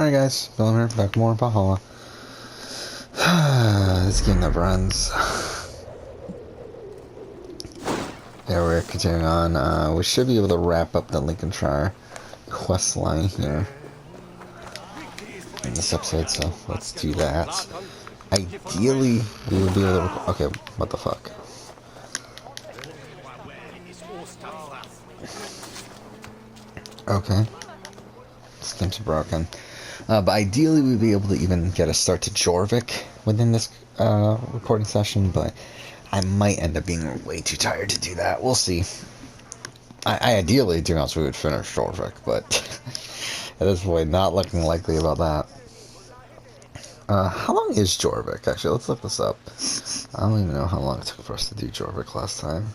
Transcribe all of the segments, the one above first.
Alright guys, Dylan here, back with more Valhalla. This game never ends. Yeah, we're continuing on. We should be able to wrap up the Lincolnshire quest line here in this episode, so let's do that. Ideally, we would be able to... Okay, what the fuck? Okay. This game's broken. But ideally, we'd be able to even get a start to Jorvik within this recording session, but I might end up being way too tired to do that. We'll see. I ideally do not we would finish Jorvik, but at this point, not looking likely about that. How long is Jorvik? Actually, let's look this up. I don't even know how long it took for us to do Jorvik last time.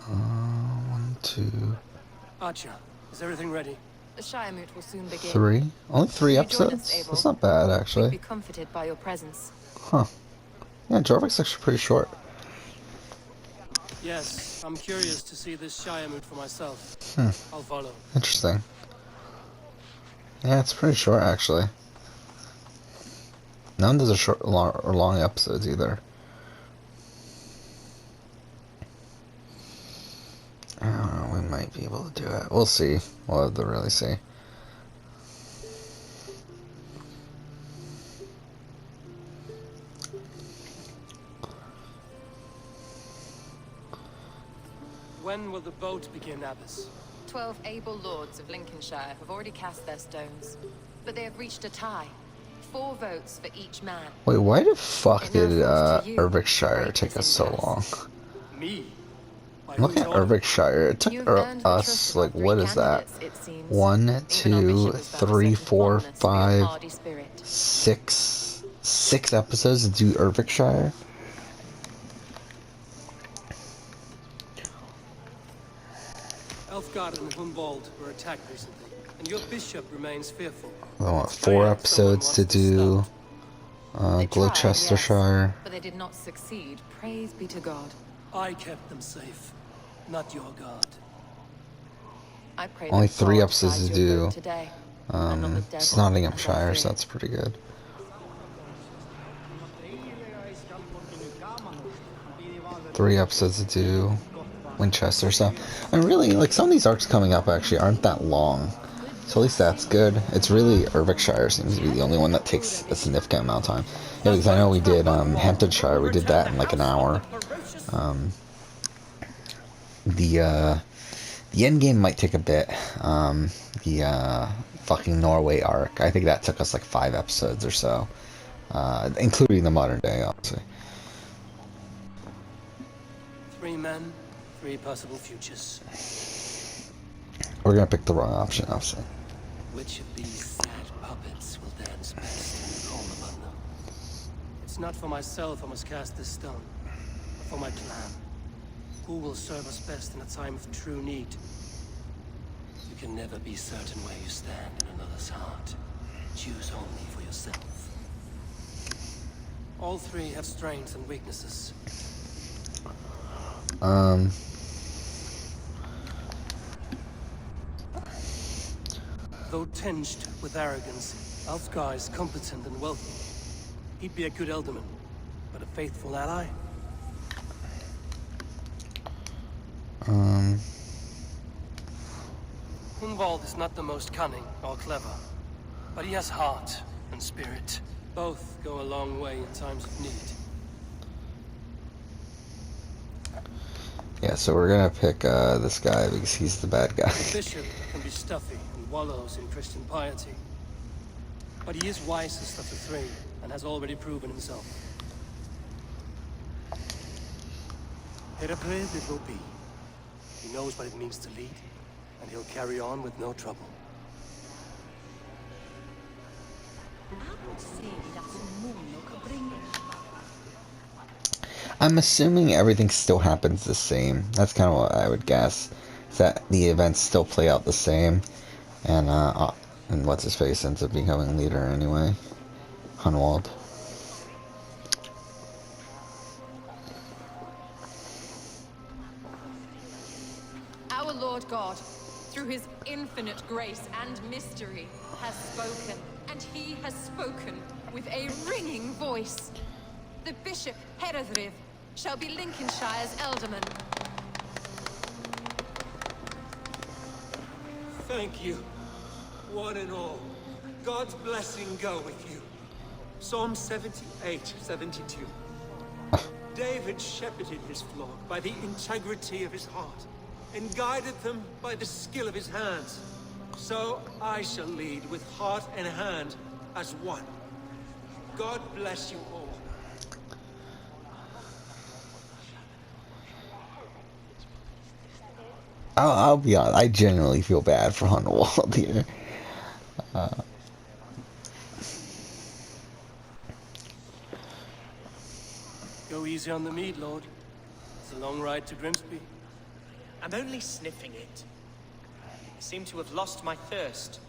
One, two... Archer, is everything ready? The Shiremoot will soon begin. Three? Only 3 episodes? That's not bad, actually. Be comforted by your presence. Huh. Yeah, Jorvik's actually pretty short. Yes, I'm curious to see this Shiremoot for myself. I'll follow. Interesting. Yeah, it's pretty short, actually. None of those are short or long episodes either. I don't know, we might be able to do it. We'll see. We'll have to really see. When will the boat begin, Abbess? 12 able lords of Lincolnshire have already cast their stones, but they have reached a tie. 4 votes for each man. Wait, why the fuck did Irvikshire take us so long? Me? Look at Irvikshire. It took us, like, what is that? 1, 2, 3, 4, 5, 6 episodes to do Irvikshire? Elfgard and Humboldt were attacked recently, and your bishop remains fearful. I want 4 episodes to do Gloucestershire. But they did not succeed. Praise be to God. I kept them safe, not your God. I pray Only that 3 God episodes guides to your do vote today, and not the devil, as I Nottinghamshire, so fear. that's pretty good. Three episodes to do Winchester, so and really, like, some of these arcs coming up actually aren't that long, so at least that's good. It's really Irvikshire seems to be the only one that takes a significant amount of time. Yeah, because I know we did Hamptonshire, we did that in like an hour. The end game might take a bit. The fucking Norway arc, I think that took us like 5 episodes or so, including the modern day, obviously. 3 men, 3 possible futures. We're gonna pick the wrong option, obviously. Which of these sad puppets will dance best when we call upon them? It's not for myself I must cast this stone, but for my clan. Who will serve us best in a time of true need? You can never be certain where you stand in another's heart. Choose only for yourself. All 3 have strengths and weaknesses. Though tinged with arrogance, Alfgar is competent and wealthy. He'd be a good elderman, but a faithful ally? Hunvald is not the most cunning or clever, but he has heart and spirit. Both go a long way in times of need. Yeah, so we're gonna pick this guy because he's the bad guy. The bishop can be stuffy and wallows in Christian piety, but he is wisest of the 3 and has already proven himself. Heracles it will be. He knows what it means to lead, and he'll carry on with no trouble. I'm assuming everything still happens the same. That's kind of what I would guess. Is that the events still play out the same, and what's his face ends up becoming leader anyway, Hunwald. Lord God, through his infinite grace and mystery, has spoken, and he has spoken with a ringing voice. The Bishop Heredriv shall be Lincolnshire's Elderman. Thank you, one and all. God's blessing go with you. Psalm 78, 72. David shepherded his flock by the integrity of his heart, and guided them by the skill of his hands. So I shall lead with heart and hand as one. God bless you all. I'll be honest, I genuinely feel bad for Hunwald here. Go easy on the mead, Lord. It's a long ride to Grimsby. I'm only sniffing it. I seem to have lost my thirst.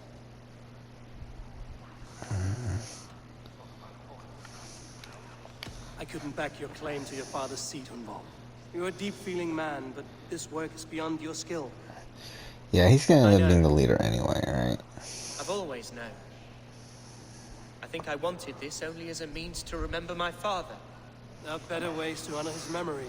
I couldn't back your claim to your father's seat, Hunwald. You're a deep-feeling man, but this work is beyond your skill. Yeah, he's gonna end up being the leader anyway, right? I've always known. I think I wanted this only as a means to remember my father. There are better ways to honor his memory.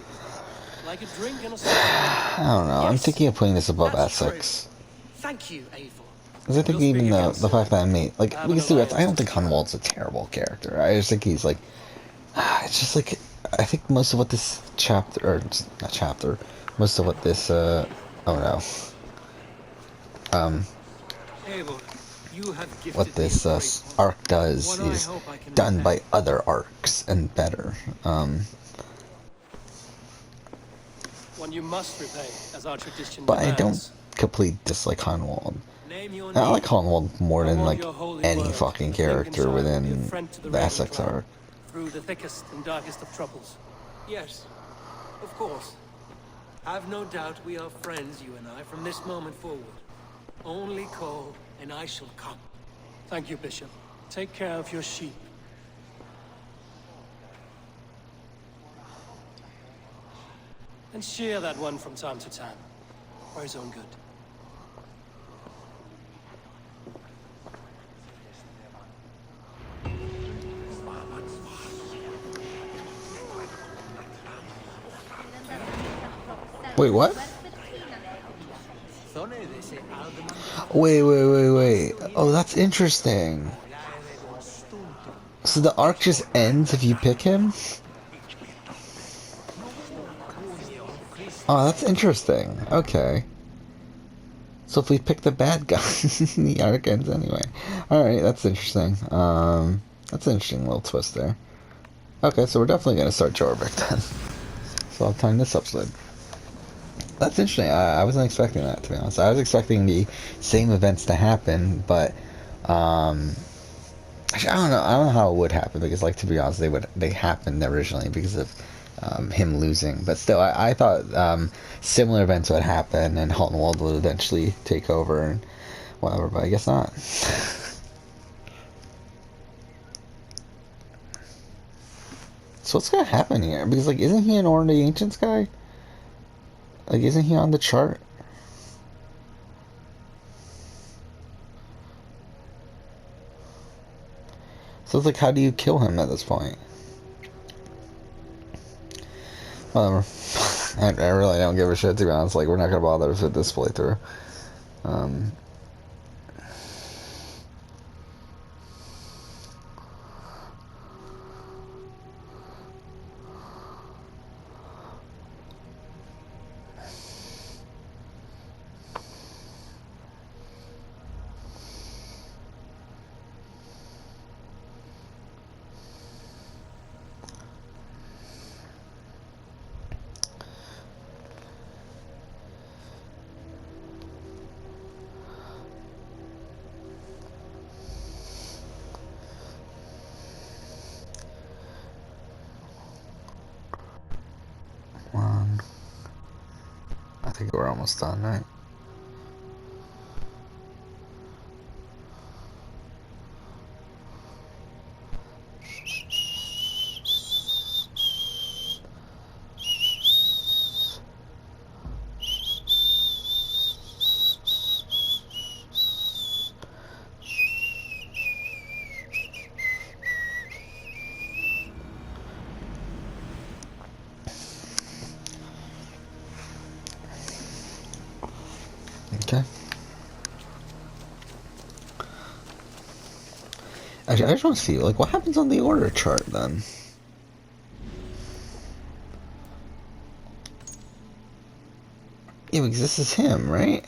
Like a drink and a song. I don't know. I'm Yes, thinking of putting this above that's Essex. true. Thank you, Eivor. Because I think We'll even speak again the fact that I made, like, Have we an can see that I don't alliance. think Hunwald's a terrible character. I just think he's like, it's just like, I think most of what this chapter, or not chapter, most of what this, oh no, Eivor, you have gifted what this me a great arc does One I is hope I can done by repay. other arcs and better. One you must repay, as our tradition But I don't demands. completely dislike Hunwald. Name your I like need. Hunwald more I than want like your holy any word fucking that character Lincolnshire will be a within friend to the the Raven Essex clan arc. through the thickest and darkest of troubles. Yes, of course. Have no doubt we are friends, you and I, from this moment forward. Only call, and I shall come. Thank you, Bishop. Take care of your sheep. And shear that one from time to time, for his own good. Wait, what? Wait. Oh, that's interesting. So the arc just ends if you pick him? Oh, that's interesting. Okay. So if we pick the bad guy, the arc ends anyway. Alright, that's interesting. That's an interesting little twist there. Okay, so we're definitely gonna start Jorvik then. So I'll time this episode. That's interesting. I wasn't expecting that, to be honest. I was expecting the same events to happen, but actually, I don't know how it would happen because, like, to be honest, they happened originally because of him losing. But still, I thought similar events would happen and Haltenwald would eventually take over and whatever. But I guess not. So what's gonna happen here? Because, like, isn't he an Order of the Ancients guy? Like, isn't he on the chart? So it's like, how do you kill him at this point? Whatever. I really don't give a shit, to be honest. Like, we're not gonna bother with this playthrough. I think we're almost done, right? Okay. Actually, I just want to see, like, what happens on the order chart then? Yeah, because this is him, right?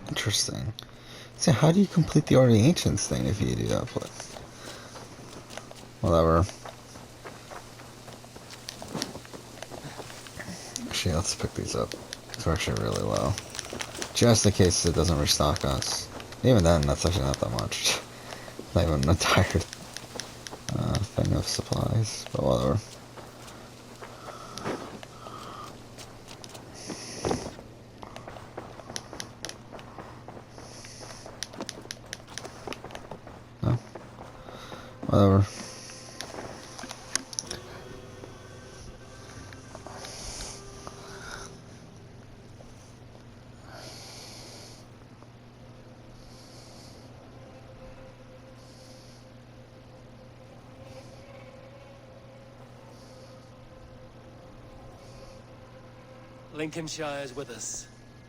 Interesting. So how do you complete the Order of the Ancients thing if you do that? But whatever. Actually, let's pick these up. They're actually really low. Just in case it doesn't restock us. Even then, that's actually not that much. Not even an entire thing of supplies, but whatever. No? Whatever. Lincolnshire is with us,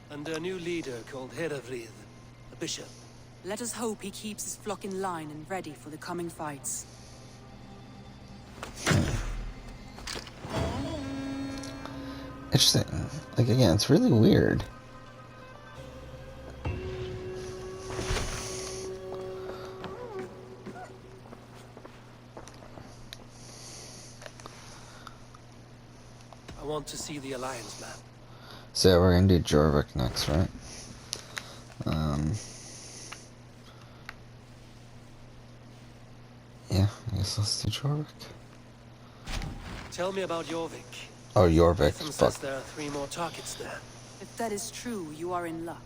under a new leader called Herefrith, a bishop. Let us hope he keeps his flock in line and ready for the coming fights. Interesting. Like, again, it's really weird. I want to see the Alliance map. So yeah, we're gonna do Jorvik next, right? Yeah, I guess let's do Jorvik. Tell me about Jorvik. Oh, Jorvik. Ethan Fuck. says there are 3 more targets there. If that is true, you are in luck.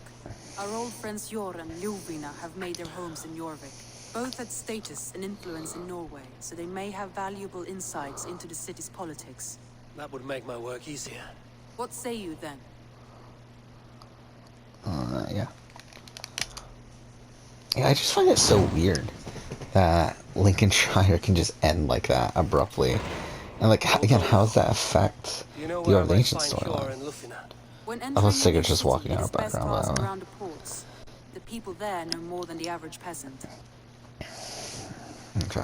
Our old friends Jor and Ljuvina have made their homes in Jorvik. Both had status and influence in Norway, so they may have valuable insights into the city's politics. That would make my work easier. What say you then? Yeah. Yeah, I just find it so weird that Lincolnshire can just end like that abruptly. And like, again, how does that affect Do you know the where I Order of the might Ancients find Hjor storyline? and Lufina? When I entering was a thinking new just city, walking it out is of best to background, by ask the way. around the ports. The people there know more than the average peasant. Okay.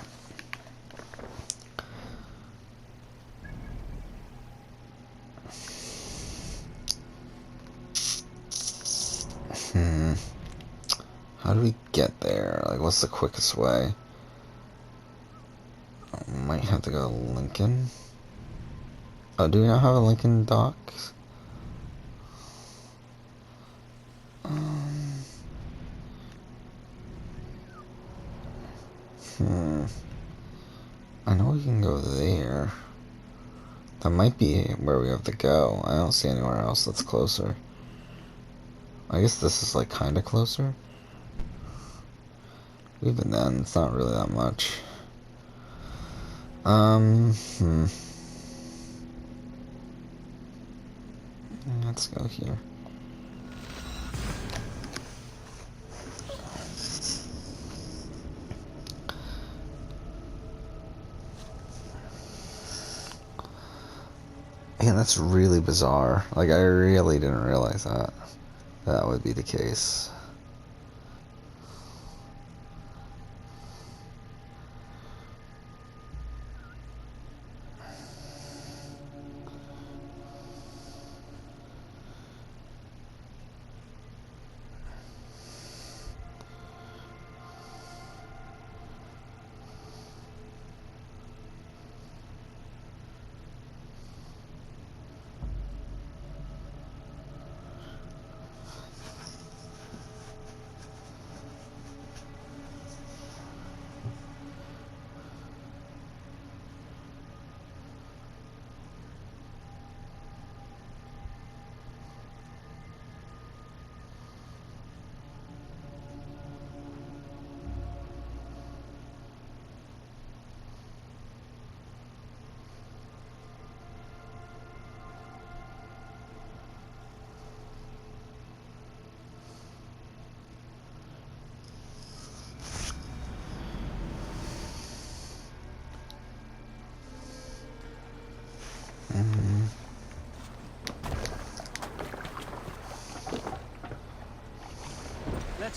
How do we get there? Like, what's the quickest way? I might have to go to Lincoln. Oh, do we not have a Lincoln dock? I know we can go there. That might be where we have to go. I don't see anywhere else that's closer. I guess this is like kind of closer. Even then, it's not really that much. Let's go here. Yeah, that's really bizarre. Like, I really didn't realize that would be the case.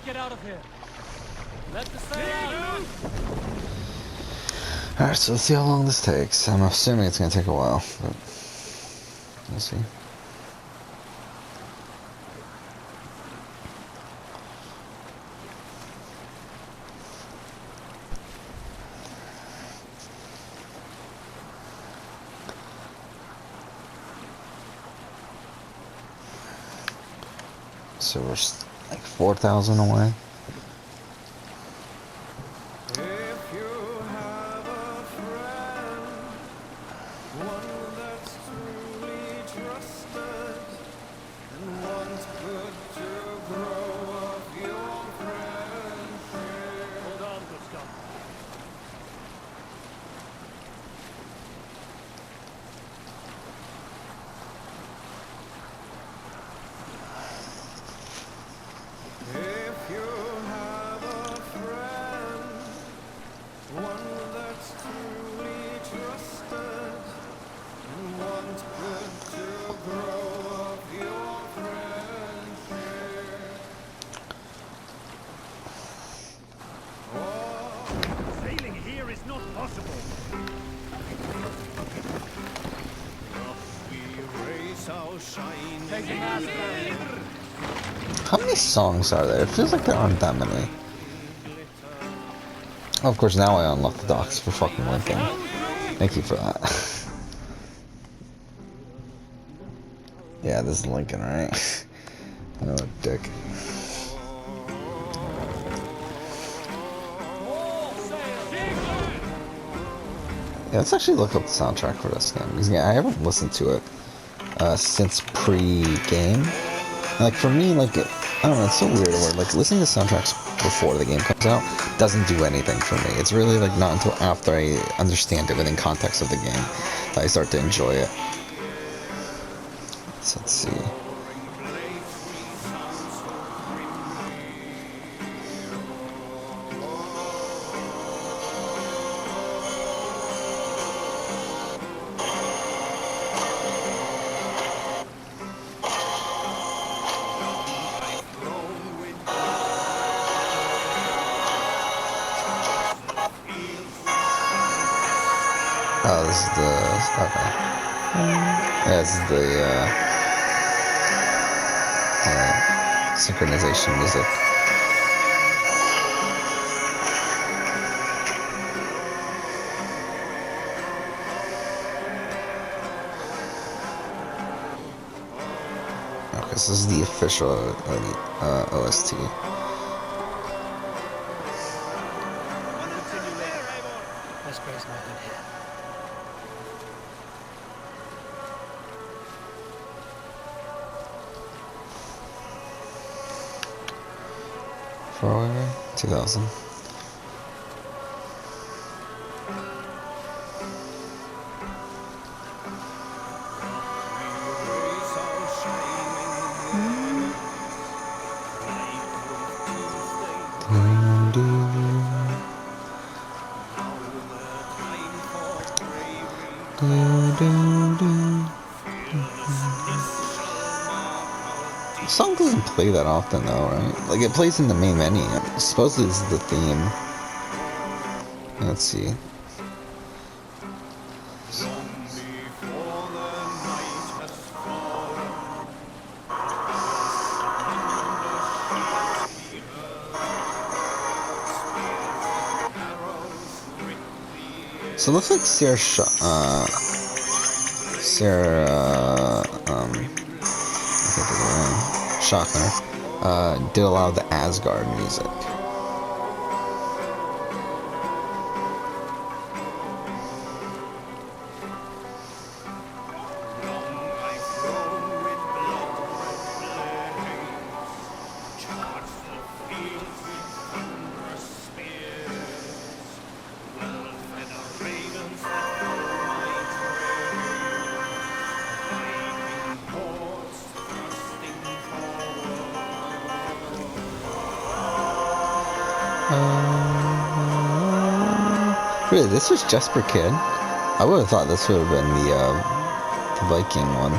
get out of here. Let the sail out. Alright, so let's see how long this takes. I'm assuming it's gonna take a while, but we'll see. So we're like 4,000 away. If you have a friend, one that's truly trusted, and wants good to grow up your friendship. Hold on, good Scott. If you have a friend, one that's truly trusted, and wants good to grow up your friendship. Sailing here is not possible. We raise our shining Take a mask. How many songs are there? It feels like there aren't that many. Oh, of course, now I unlock the docks for fucking Lincoln. Thank you for that. Yeah, this is Lincoln, right? Oh, dick. Yeah, let's actually look up the soundtrack for this game. Because, yeah, I haven't listened to it since pre-game. Like, for me, like, I don't know, it's so weird where, like, listening to soundtracks before the game comes out doesn't do anything for me. It's really, like, not until after I understand it within context of the game that I start to enjoy it. So, let's see. Oh, this is the... okay. Yeah, this is the, synchronization music. Okay, so this is the official OST. Let's grace my good here. For 2000. The song doesn't play that often though, right? Like, it plays in the main menu. Supposedly this is the theme. Let's see. So it looks like I can't think of her name. Shockner, did a lot of the Asgard music. Really, this was Jesper Kid? I would have thought this would have been the Viking one.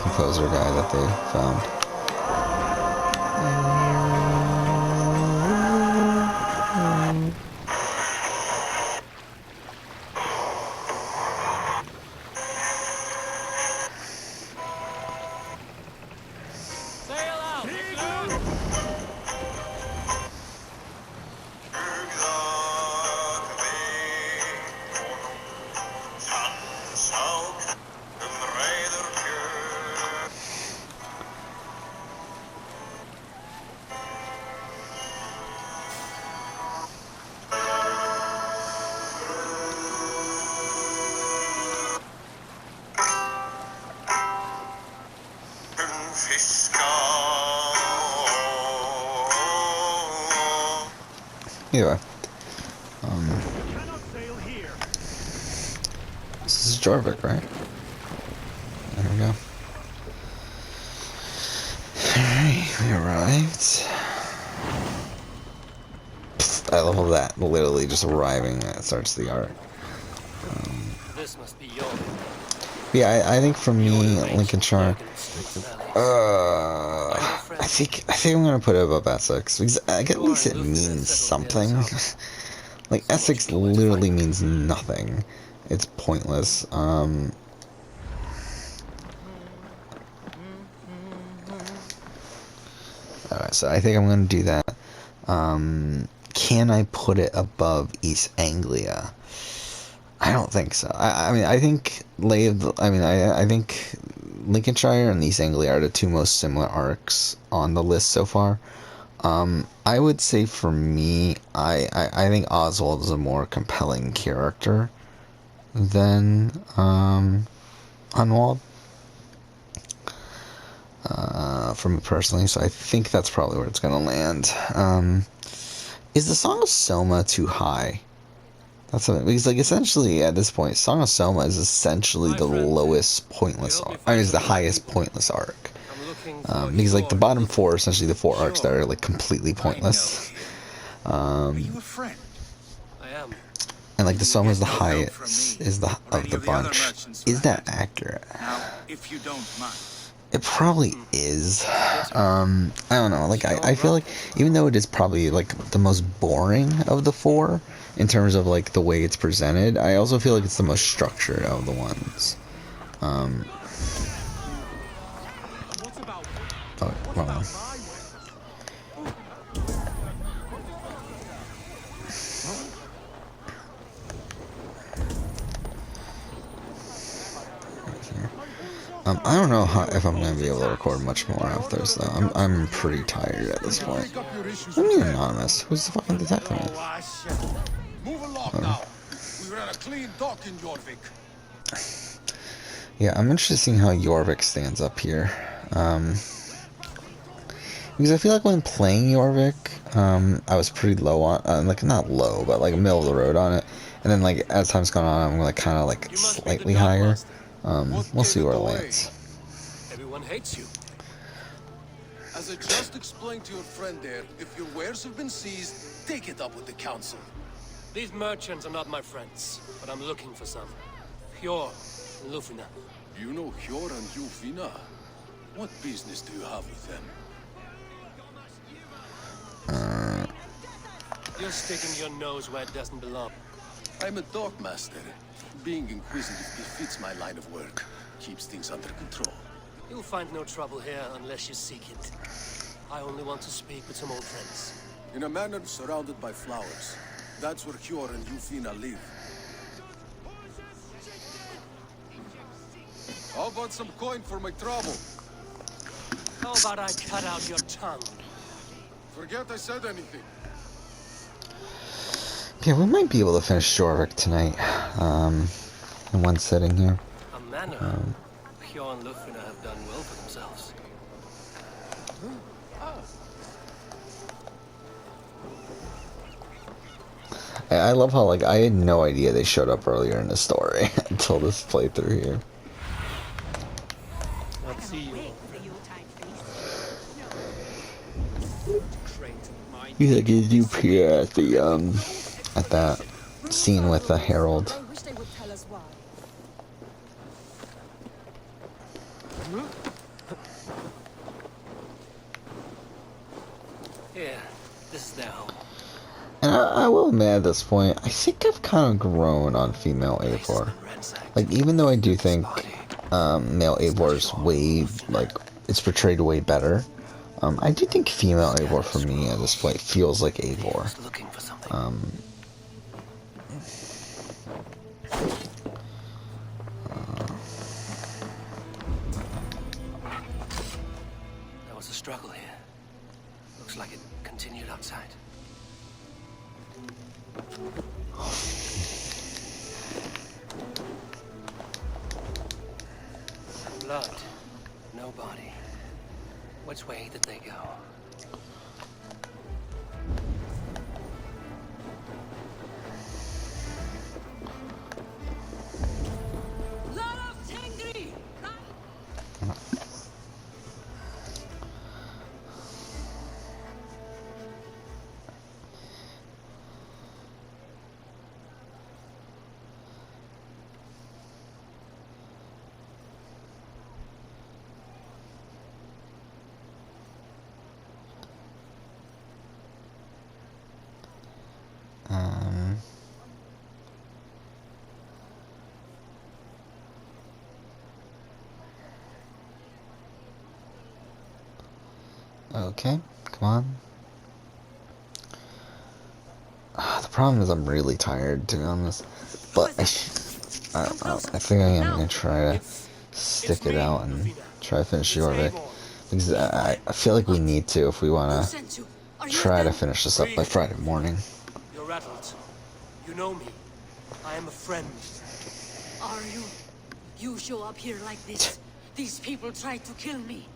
Composer guy that they found. Either way. Cannot sail here. This is Jorvik, right? There we go. Alright, we arrived. I love that. Literally just arriving, that starts the arc. This must be your Yeah, I think for me, Lincolnshire, streets and alleys. I think I'm gonna put it above Essex because like, at least it means something. Like Essex literally means nothing. It's pointless. Alright, so I think I'm gonna do that. Can I put it above East Anglia? I don't think so. I mean, I think I think Lincolnshire and East Anglia are the two most similar arcs on the list so far. I would say for me, I think Oswald is a more compelling character than Hunwald. For me personally, so I think that's probably where it's gonna land. Is the Song of Soma too high? That's something because, like, essentially at this point, Song of Soma is essentially the lowest pointless arc. I mean, it's the highest pointless arc. Because like the bottom four are essentially the four arcs that are like completely pointless. Are you a friend? I am. And like the Soma is the highest is the of the bunch. Is that accurate? Now, if you don't mind. It probably is. I don't know. Like I feel like even though it is probably like the most boring of the four in terms of like the way it's presented, I also feel like it's the most structured of the ones. Oh, wrong one. I don't know if I'm gonna be able to record much more after this though. I'm pretty tired at this point. What do you mean anonymous? Who's the fucking detective? Move along now. We ran a clean dock in Jorvik. Yeah, I'm interested in seeing how Jorvik stands up here. Because I feel like when playing Jorvik, I was pretty low on, like not low, but like middle of the road on it. And then like as time's gone on, I'm like kind of like slightly higher. We'll see where it lands. Everyone hates you. As I just explained to your friend there, if your wares have been seized, take it up with the council. These merchants are not my friends, but I'm looking for some. Hjor and Lufina. You know Hjor and Lufina? What business do you have with them? You're sticking your nose where it doesn't belong. I'm a dock master. Being inquisitive befits my line of work. Keeps things under control. You'll find no trouble here unless you seek it. I only want to speak with some old friends. In a manor surrounded by flowers. That's where Hjor and Lufina live. How about some coin for my trouble? How about I cut out your tongue? Forget I said anything. Yeah, we might be able to finish Jorvik tonight. In one sitting here. A manor. Hjor and Lufina have done well for themselves. I love how like I had no idea they showed up earlier in the story until this playthrough here. I'll see you. You think you appear at the at that scene with the Herald. I wish they would tell us why. Here, this is their home. And I will admit at this point, I think I've kind of grown on female Eivor. Like, even though I do think male Eivor is way, like, it's portrayed way better, I do think female Eivor for me at this point feels like Eivor. Looking for something. There was a struggle here. Looks like it continued outside. Blood, no body. Which way did they go? Okay, come on. The problem is I'm really tired, to be honest. But I don't know. I think I am gonna try to stick it me, out and Luvina. try to finish It's Jorvik. Eivor. Because I feel like we need to if we want Who to sent you? Are you try to them? finish this up by Friday morning. You're rattled. You know me. I am a friend. Are you? You show up here like this. These people tried to kill me.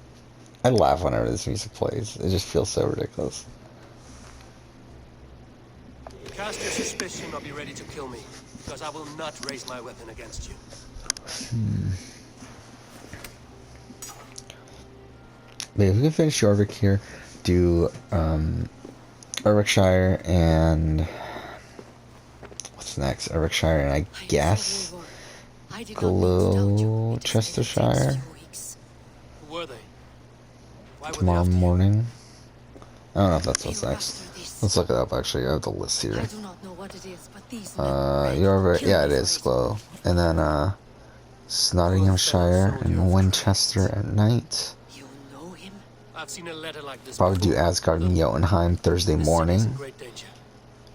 I laugh whenever this music plays. It just feels so ridiculous. Cast your suspicion or be ready to kill me, because I will not raise my weapon against you. But if we can finish Jorvik here, do Ericshire and what's next? Ericshire and I guess Gloucestershire Who were they? Why were they tomorrow after you? morning. I don't know if that's what's next. Let's look it up. Actually, I have the list here. I do not know what it is, but these Jorvik, yeah, it is Glow, and then Nottinghamshire and Winchester at night. You know him? I've seen a letter like this Probably do before. Asgard and Jotunheim Thursday The city is in morning. great danger.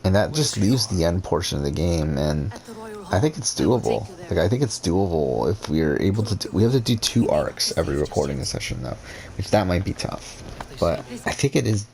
And that just leaves the end portion of the game, and At the royal I think home. it's I will doable. take you there. Like, I think it's doable if we're able to do, we have to do 2 arcs every recording session, though, which that might be tough. But I think it is